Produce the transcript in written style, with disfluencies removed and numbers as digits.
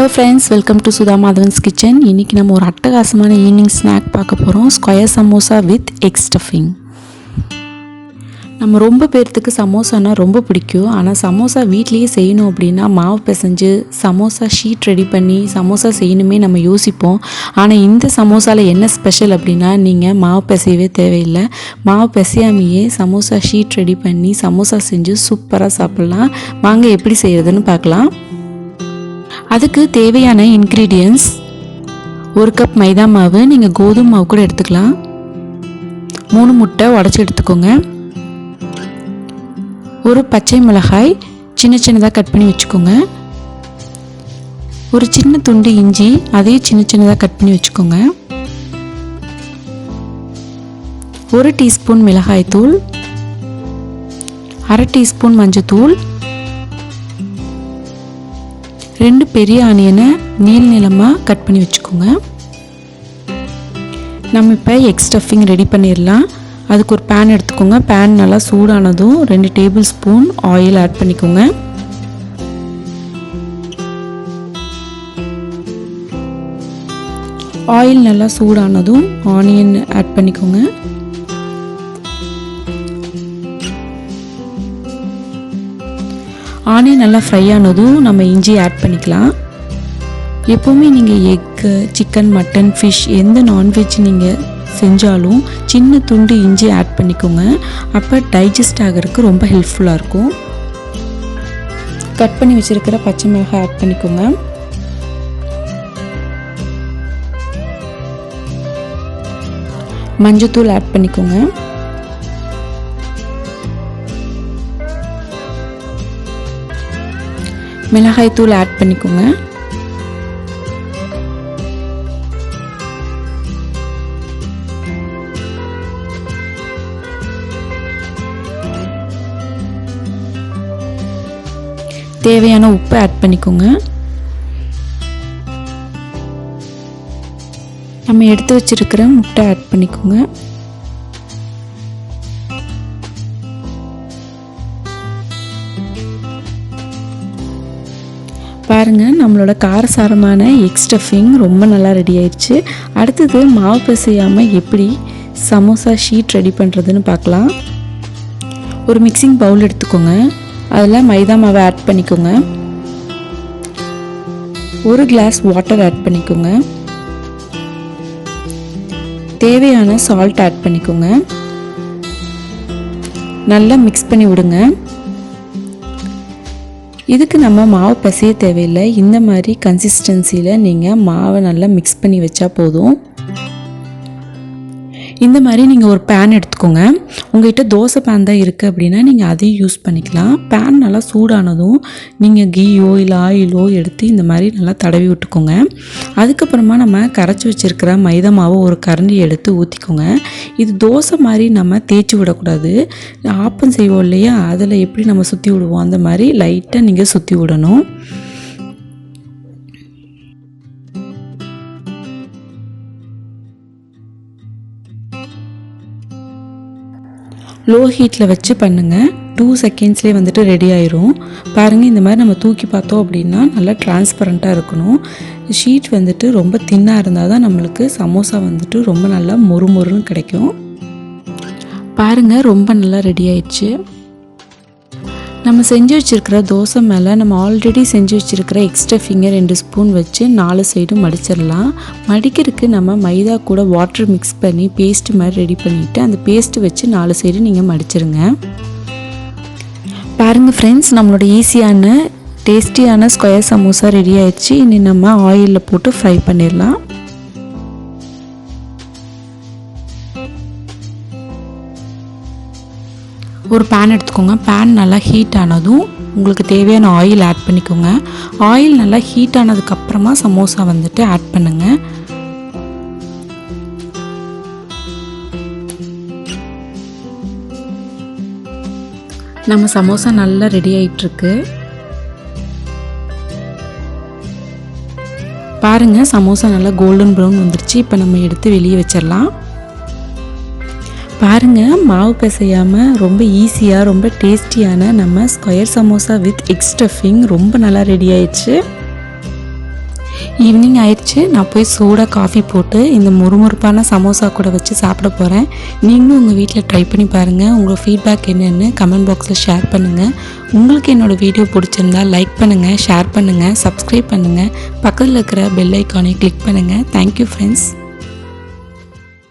Hello friends, welcome to Sudha Madhavan's kitchen. இன்னைக்கு நம்ம ஒரு அட்டகாசமான ஈவினிங் ஸ்நாக் பார்க்க போறோம். Square samosa with egg stuffing. நம்ம ரொம்ப பேருக்கு சமோசானா ரொம்ப பிடிக்கும். ஆனால் சமோசா வீட்லேயே செய்யணும் அப்படின்னா மாவு பிசைஞ்சு சமோசா ஷீட் ரெடி பண்ணி சமோசா செய்யணுமே நம்ம யோசிப்போம். ஆனால் இந்த சமோசாவில் என்ன ஸ்பெஷல் அப்படின்னா நீங்கள் மாவு பிசையவே தேவையில்லை. மாவு பிசையாமையே சமோசா ஷீட் ரெடி பண்ணி சமோசா செஞ்சு சூப்பராக சாப்பிட்லாம். வாங்க எப்படி செய்கிறதுன்னு பார்க்கலாம். அதுக்கு தேவையான இன்க்ரீடியன்ட்ஸ் 1 கப் மைதா மாவு, நீங்கள் கோதுமை மாவு கூட எடுத்துக்கலாம். 3 முட்டை உடச்சி எடுத்துக்கோங்க. ஒரு பச்சை மிளகாய் சின்ன சின்னதாக கட் பண்ணி வச்சுக்கோங்க. ஒரு சின்ன துண்டு இஞ்சி அதையும் சின்ன சின்னதாக கட் பண்ணி வச்சுக்கோங்க. 1 டீஸ்பூன் மிளகாய் தூள், 1/2 டீஸ்பூன் மஞ்சத்தூள், 2 பெரிய ஆனியனை நீளமாக கட் பண்ணி வச்சுக்கோங்க. நம்ம இப்போ எக் ஸ்டஃபிங் ரெடி பண்ணிடலாம். அதுக்கு ஒரு பேன் எடுத்துக்கோங்க. பேன் நல்லா சூடானதும் 2 டேபிள் ஸ்பூன் ஆயில் ஆட் பண்ணிக்கோங்க. ஆயில் நல்லா சூடானதும் ஆனியன் ஆட் பண்ணிக்கோங்க. ஆனியன் நல்லா ஃப்ரை ஆனதும் நம்ம இஞ்சி ஆட் பண்ணிக்கலாம். எப்போவுமே நீங்கள் எக்கு, சிக்கன், மட்டன், ஃபிஷ் எந்த நான்வெஜ் நீங்கள் செஞ்சாலும் சின்ன துண்டு இஞ்சி ஆட் பண்ணிக்கோங்க. அப்போ டைஜஸ்ட் ஆகிறதுக்கு ரொம்ப ஹெல்ப்ஃபுல்லாக இருக்கும். கட் பண்ணி வச்சுருக்கிற பச்சை மிளகாய் ஆட் பண்ணிக்கோங்க. மஞ்சத்தூள் ஆட் பண்ணிக்கோங்க. மிளகாய் தூள் ஆட் பண்ணிக்கோங்க. தேவையான உப்பு ஆட் பண்ணிக்கோங்க. நம்ம எடுத்து வச்சிருக்கிற முட்டை ஆட் பண்ணிக்கோங்க. பாருங்கள், நம்மளோட காரசாரமான எக் ஸ்டஃபிங் ரொம்ப நல்லா ரெடி ஆயிடுச்சு. அடுத்தது மாவு பிசையாமல் எப்படி சமோசா ஷீட் ரெடி பண்ணுறதுன்னு பார்க்கலாம். ஒரு மிக்சிங் பவுல் எடுத்துக்கோங்க. அதில் மைதா மாவை ஆட் பண்ணிக்கோங்க. 1 கிளாஸ் வாட்டர் ஆட் பண்ணிக்கோங்க. தேவையான சால்ட் ஆட் பண்ணிக்கோங்க. நல்லா மிக்ஸ் பண்ணி விடுங்க. இதுக்கு நம்ம மாவு பிசைய தேவையில்லை. இந்த மாதிரி கன்சிஸ்டன்சியில் நீங்கள் மாவை நல்லா மிக்ஸ் பண்ணி வச்சா போதும். இந்த மாதிரி நீங்கள் ஒரு பேன் எடுத்துக்கோங்க. உங்கள்கிட்ட தோசை பேன் தான் இருக்குது அப்படின்னா நீங்கள் அதையும் யூஸ் பண்ணிக்கலாம். பேன் நல்லா சூடானதும் நீங்கள் கீயோ இல்லை ஆயிலோ எடுத்து இந்த மாதிரி நல்லா தடவி விட்டுக்கோங்க. அதுக்கப்புறமா நம்ம கரைச்சி வச்சுருக்கிற மைதா மாவை ஒரு கரண்டி எடுத்து ஊற்றிக்கோங்க. இது தோசை மாதிரி நம்ம தேய்ச்சி விடக்கூடாது. ஆப்பம் செய்வோம் இல்லையா, அதில் எப்படி நம்ம சுற்றி விடுவோம் அந்த மாதிரி லைட்டாக நீங்கள் சுற்றி விடணும். லோ ஹீட்டில் வச்சு பண்ணுங்கள். 2 செகண்ட்ஸ்லேயே வந்துட்டு ரெடி ஆயிரும். பாருங்கள், இந்த மாதிரி நம்ம தூக்கி பார்த்தோம் அப்படின்னா நல்லா டிரான்ஸ்பரண்ட்டாக இருக்கணும். ஷீட் வந்துட்டு ரொம்ப தின்னாக இருந்தால் தான் நம்மளுக்கு சமோசா வந்துட்டு ரொம்ப நல்லா மொறுமொறுன்னு கிடைக்கும். பாருங்கள், ரொம்ப நல்லா ரெடி ஆயிடுச்சு. நம்ம செஞ்சு வச்சுருக்கிற தோசை மேலே நம்ம ஆல்ரெடி செஞ்சு வச்சுருக்கிற எக் ஸ்டஃபிங்கை 2 ஸ்பூன் வச்சு 4 சைடும் மடிச்சிடலாம். மடிக்கிறதுக்கு நம்ம மைதா கூட வாட்டர் மிக்ஸ் பண்ணி பேஸ்ட் மாதிரி ரெடி பண்ணிவிட்டு அந்த பேஸ்ட்டு வச்சு 4 சைடு நீங்கள் மடிச்சிருங்க. பாருங்கள் ஃப்ரெண்ட்ஸ், நம்மளோட ஈஸியான டேஸ்டியான ஸ்கொயர் சமோசா ரெடி ஆயிடுச்சு. இனி நம்ம ஆயிலில் போட்டு ஃப்ரை பண்ணிடலாம். ஒரு பேன் எடுத்துக்கோங்க. பேன் நல்லா ஹீட் ஆனதும் உங்களுக்கு தேவையான ஆயில் ஆட் பண்ணிக்கோங்க. ஆயில் நல்லா ஹீட் ஆனதுக்கப்புறமா சமோசா வந்துட்டு ஆட் பண்ணுங்கள். நம்ம சமோசா நல்லா ரெடி ஆகிட்டுருக்கு. பாருங்கள், சமோசா நல்லா கோல்டன் ப்ரௌன் வந்துருச்சு. இப்போ நம்ம எடுத்து வெளியே வச்சிடலாம். பாருங்கள், மாவு பிசையாமல் ரொம்ப ஈஸியாக ரொம்ப டேஸ்டியான நம்ம square samosa with egg stuffing ரொம்ப நல்லா ரெடி ஆயிடுச்சு. ஈவினிங் ஆயிடுச்சு. நான் போய் சூடாக காஃபி போட்டு இந்த முறுமுறுப்பான சமோசா கூட வச்சு சாப்பிட போகிறேன். நீங்களும் உங்கள் வீட்டில் ட்ரை பண்ணி பாருங்கள். உங்கள் ஃபீட்பேக் என்னென்னு கமெண்ட் பாக்ஸில் ஷேர் பண்ணுங்கள். உங்களுக்கு என்னோடய வீடியோ பிடிச்சிருந்தா லைக் பண்ணுங்கள், ஷேர் பண்ணுங்கள், சப்ஸ்கிரைப் பண்ணுங்கள், பக்கத்தில் இருக்கிற பெல் ஐக்கானை கிளிக் பண்ணுங்கள். Thank you friends.